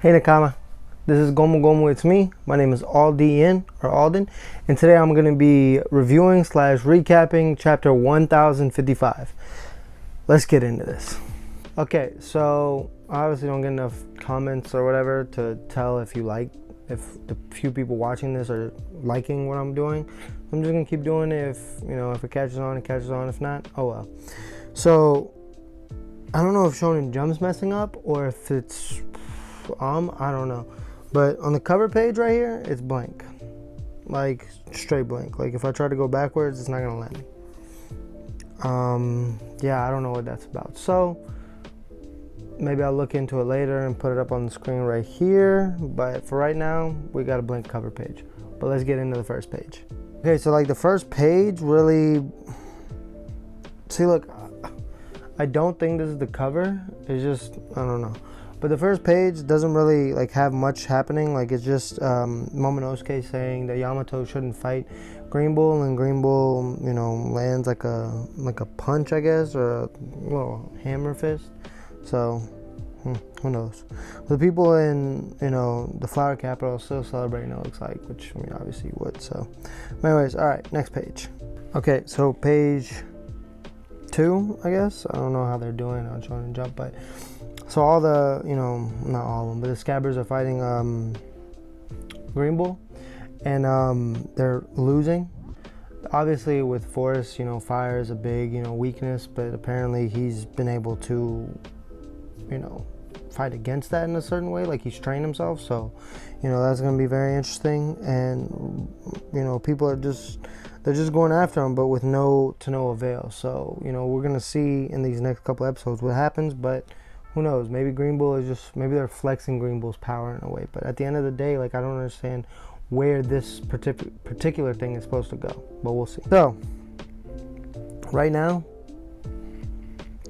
Hey Nakama, this is Gomu. It's me. My name is ALDIN or ALDIN, and today I'm going to be reviewing / recapping chapter 1055. Let's get into this. Okay, so I obviously don't get enough comments or whatever to tell if the few people watching this are liking what I'm doing. I'm just gonna keep doing it. If it catches on, it catches on. If not, oh well. So I don't know if Shonen Jump's messing up or if it's I don't know, but on the cover page right here, it's blank, like straight blank. Like if I try to go backwards, it's not gonna let me. Yeah, I don't know what that's about. So maybe I'll look into it later and put it up on the screen right here. But for right now, we got a blank cover page. But let's get into the first page. Okay, so like the first page really. See, look, I don't think this is the cover. It's just I don't know. But the first page doesn't really like have much happening. Like it's just Momonosuke saying that Yamato shouldn't fight Green Bull, and Green Bull, lands like a punch, I guess, or a little hammer fist. So who knows? The people in the flower capital are still celebrating, it looks like, which I mean obviously you would. So anyways, all right, next page. Okay, so page 2, I guess. I don't know how they're doing on Shonen Jump, but so all the, not all of them, but the Scabbers are fighting Green Bull, and they're losing. Obviously with Forest, fire is a big, weakness, but apparently he's been able to, fight against that in a certain way, like he's trained himself. So, that's going to be very interesting, and, people are they're just going after him, but with no avail. So, we're going to see in these next couple episodes what happens, but who knows? Maybe Green Bull is maybe they're flexing Green Bull's power in a way. But at the end of the day, like I don't understand where this particular thing is supposed to go. But we'll see. So right now,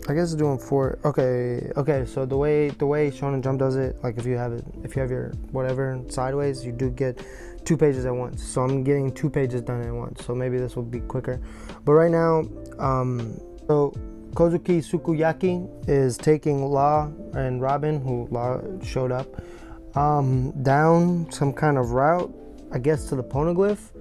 I guess it's doing 4. Okay. So the way Shonen Jump does it, like if you have your whatever sideways, you do get 2 pages at once. So I'm getting 2 pages done at once. So maybe this will be quicker. But right now, so Kozuki Sukuyaki is taking Law and Robin, who Law showed up, down some kind of route, I guess, to the Poneglyph.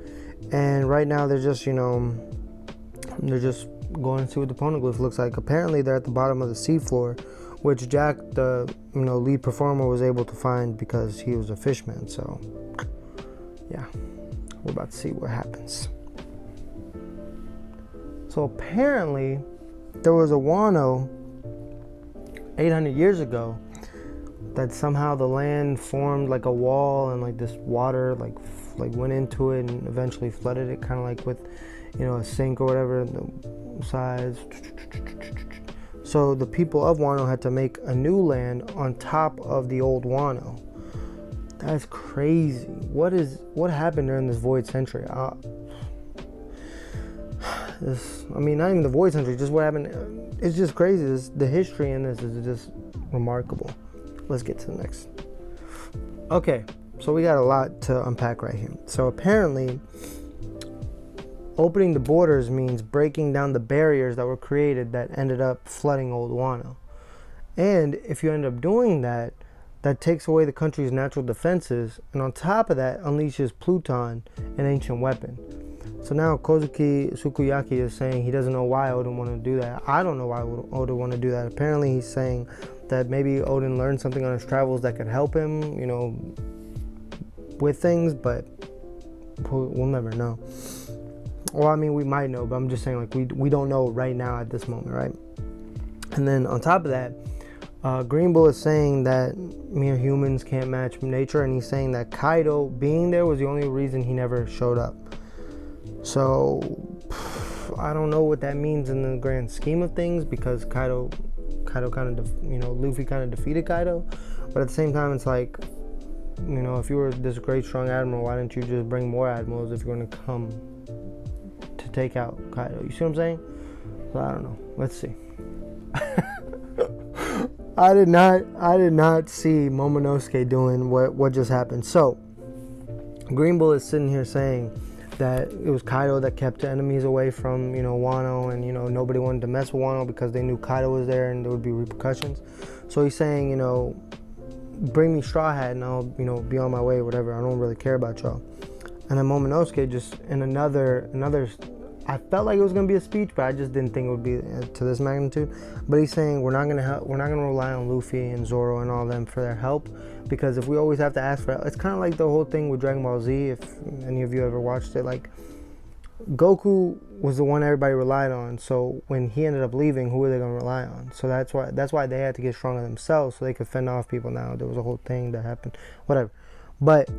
And right now they're just, they're just going to see what the Poneglyph looks like. Apparently they're at the bottom of the seafloor, which Jack, the lead performer, was able to find because he was a fishman. So yeah, we're about to see what happens. So apparently there was a Wano 800 years ago that somehow the land formed like a wall, and like this water like went into it and eventually flooded it, kind of like with a sink or whatever, the size. So the people of Wano had to make a new land on top of the old Wano. That's crazy. What happened during this void century? Not even the void century, just what happened. It's just crazy. The history in this is just remarkable. Let's get to the next. Okay, so we got a lot to unpack right here. So apparently, opening the borders means breaking down the barriers that were created that ended up flooding Old Wano. And if you end up doing that, that takes away the country's natural defenses, and on top of that, unleashes Pluton, an ancient weapon. So now Kozuki Sukuyaki is saying he doesn't know why Odin wanted to do that. I don't know why Odin wanted to do that. Apparently he's saying that maybe Odin learned something on his travels that could help him, with things, but we'll never know. Well, I mean, we might know, but I'm just saying, like, we don't know right now at this moment, right? And then on top of that, Green Bull is saying that mere humans can't match nature, and he's saying that Kaido being there was the only reason he never showed up. So I don't know what that means in the grand scheme of things, because Kaido kind of, Luffy kind of defeated Kaido. But at the same time, it's like, if you were this great strong admiral, why didn't you just bring more admirals if you're going to come to take out Kaido? You see what I'm saying? So I don't know. Let's see. I did not see Momonosuke doing what just happened. So Green Bull is sitting here saying that it was Kaido that kept the enemies away from, Wano, and, nobody wanted to mess with Wano because they knew Kaido was there and there would be repercussions. So he's saying, bring me Straw Hat and I'll, you know, be on my way, whatever. I don't really care about y'all. And then Momonosuke just in another, I felt like it was gonna be a speech, but I just didn't think it would be to this magnitude. But he's saying we're not gonna rely on Luffy and Zoro and all them for their help, because if we always have to ask for help, it's kind of like the whole thing with Dragon Ball Z. If any of you ever watched it, like Goku was the one everybody relied on. So when he ended up leaving, who were they gonna rely on? So that's why they had to get stronger themselves so they could fend off people. Now there was a whole thing that happened, whatever. But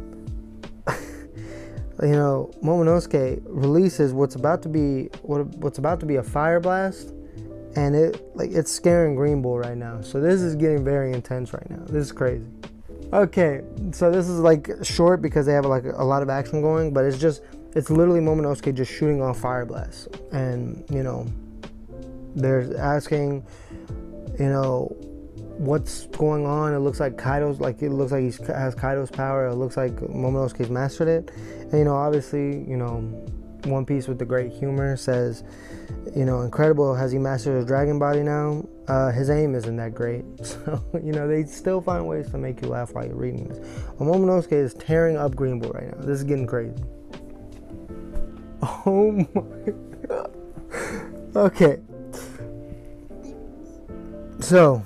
you know, Momonosuke releases what's about to be a fire blast, and it's scaring Green Bull right now. So this is getting very intense right now. This is crazy. Okay, so this is like short because they have like a lot of action going, but it's literally Momonosuke just shooting off fire blasts, and you know, they're asking, you know, what's going on. It looks like he has Kaido's power. It looks like Momonosuke's mastered it. And you know, obviously, you know, One Piece with the great humor says, you know, incredible, has he mastered his dragon body now? His aim isn't that great. So, you know, they still find ways to make you laugh while you're reading this. But Momonosuke is tearing up Green Bull right now. This is getting crazy. Oh my god. Okay. So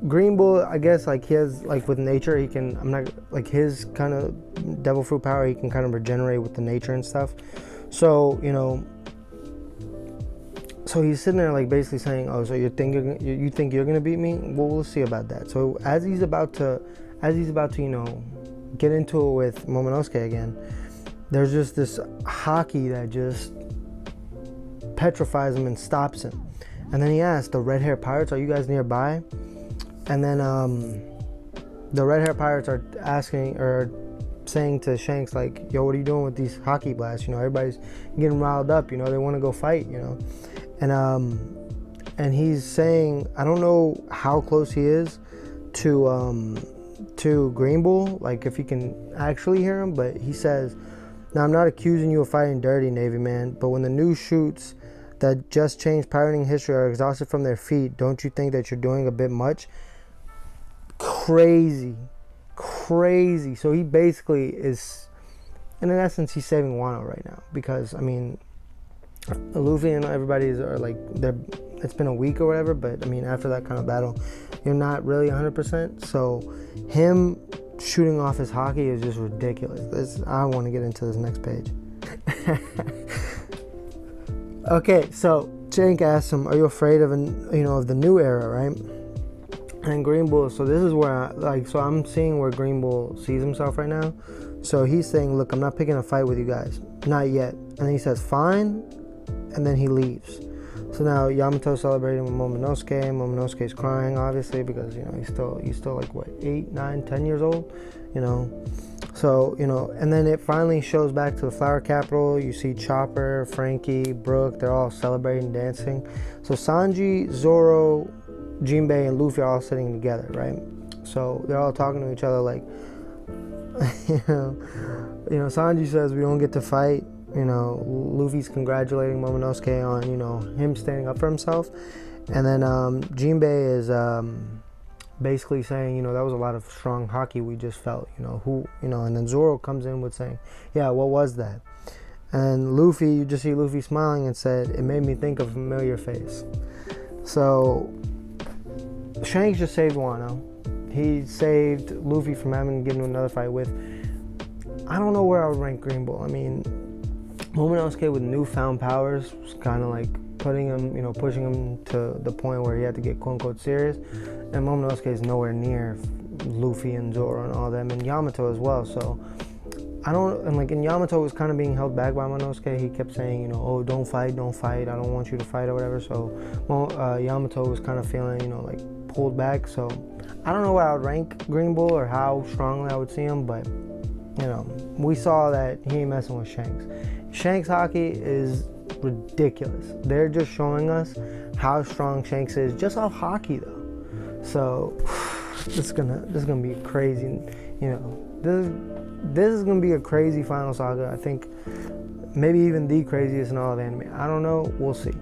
Green Bull, I guess, like he has, like with nature, he can, I'm not, like his kind of devil fruit power, he can kind of regenerate with the nature and stuff. So, you know, so he's sitting there like basically saying, oh, so you think you're gonna beat me? Well, we'll see about that. So as he's about to, you know, get into it with Momonosuke again, there's just this haki that just petrifies him and stops him. And then he asks the red hair pirates, are you guys nearby? And then the red hair pirates are asking or saying to Shanks, like, yo, what are you doing with these haki blasts? You know, everybody's getting riled up, you know, they want to go fight, you know. And he's saying, I don't know how close he is to Green Bull, like if you can actually hear him, but he says, now I'm not accusing you of fighting dirty, Navy man, but when the new shoots that just changed pirating history are exhausted from their feet, don't you think that you're doing a bit much? Crazy. So he basically is, in essence, he's saving Wano right now, because I mean, Luffy and everybody are like, it's been a week or whatever, but I mean, after that kind of battle, you're not really 100%. So him shooting off his haki is just ridiculous. I want to get into this next page. Okay, so Shank asks him, are you afraid of the new era, right? And Green Bull, so this is where I'm seeing where Green Bull sees himself right now. So he's saying, look, I'm not picking a fight with you guys, not yet. And then he says, fine, and then he leaves. So now Yamato's celebrating with Momonosuke. Momonosuke's crying, obviously, because, you know, he's still like, what, 8, 9, 10 years old, you know. So, you know, and then it finally shows back to the Flower Capital. You see Chopper, Frankie, Brook, they're all celebrating, dancing. So Sanji, Zoro, Jinbei, and Luffy are all sitting together, right? So they're all talking to each other like, you know, Sanji says we don't get to fight. You know, Luffy's congratulating Momonosuke on, you know, him standing up for himself. And then Jinbei is basically saying, you know, that was a lot of strong haki we just felt, you know, and then Zoro comes in with saying, yeah, what was that? And Luffy, you just see Luffy smiling and said, it made me think of a familiar face. So Shanks just saved Wano. He saved Luffy from having to get into another fight with, I don't know where I would rank Green Bull. I mean, Momonosuke with newfound powers was kind of like putting him, you know, pushing him to the point where he had to get quote unquote serious. And Momonosuke is nowhere near Luffy and Zoro and all them, and Yamato as well. So and Yamato was kind of being held back by Momonosuke. He kept saying, you know, oh, don't fight, I don't want you to fight or whatever. So Yamato was kind of feeling, you know, like pulled back. So I don't know where I would rank Green Bull or how strongly I would see him, but you know, we saw that he ain't messing with Shanks. Shanks haki is ridiculous. They're just showing us how strong Shanks is just off haki though. So this is gonna be crazy. You know, this is gonna be a crazy final saga. I think maybe even the craziest in all of anime. I don't know. We'll see.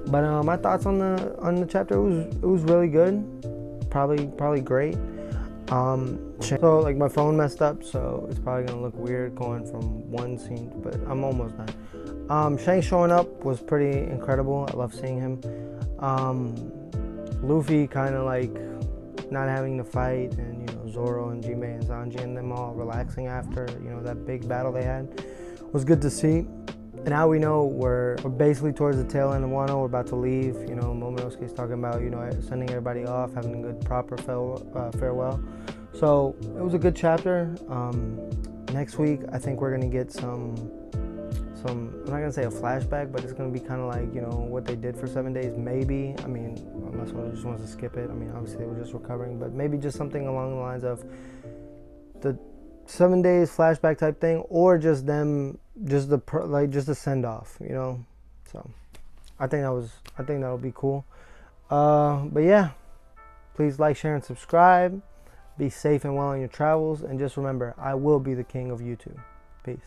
But my thoughts on the chapter, it was really good. probably great. So like my phone messed up, so it's probably gonna look weird going from one scene, but I'm almost done. Shanks showing up was pretty incredible. I love seeing him. Luffy kind of like not having to fight, and Zoro and Jinbei and Sanji and them all relaxing after that big battle they had was good to see. And now we know we're basically towards the tail end of Wano. We're about to leave. Momonosuke's talking about sending everybody off, having a good proper farewell. So it was a good chapter. Next week I think we're gonna get some. I'm not gonna say a flashback, but it's gonna be kind of like what they did for 7 days, maybe. I mean, unless one just wants to skip it. I mean, obviously they were just recovering, but maybe just something along the lines of the 7 days flashback type thing, or just them, just a send off, So I think that'll be cool. But yeah, please like, share, and subscribe. Be safe and well on your travels, and just remember, I will be the king of YouTube. Peace.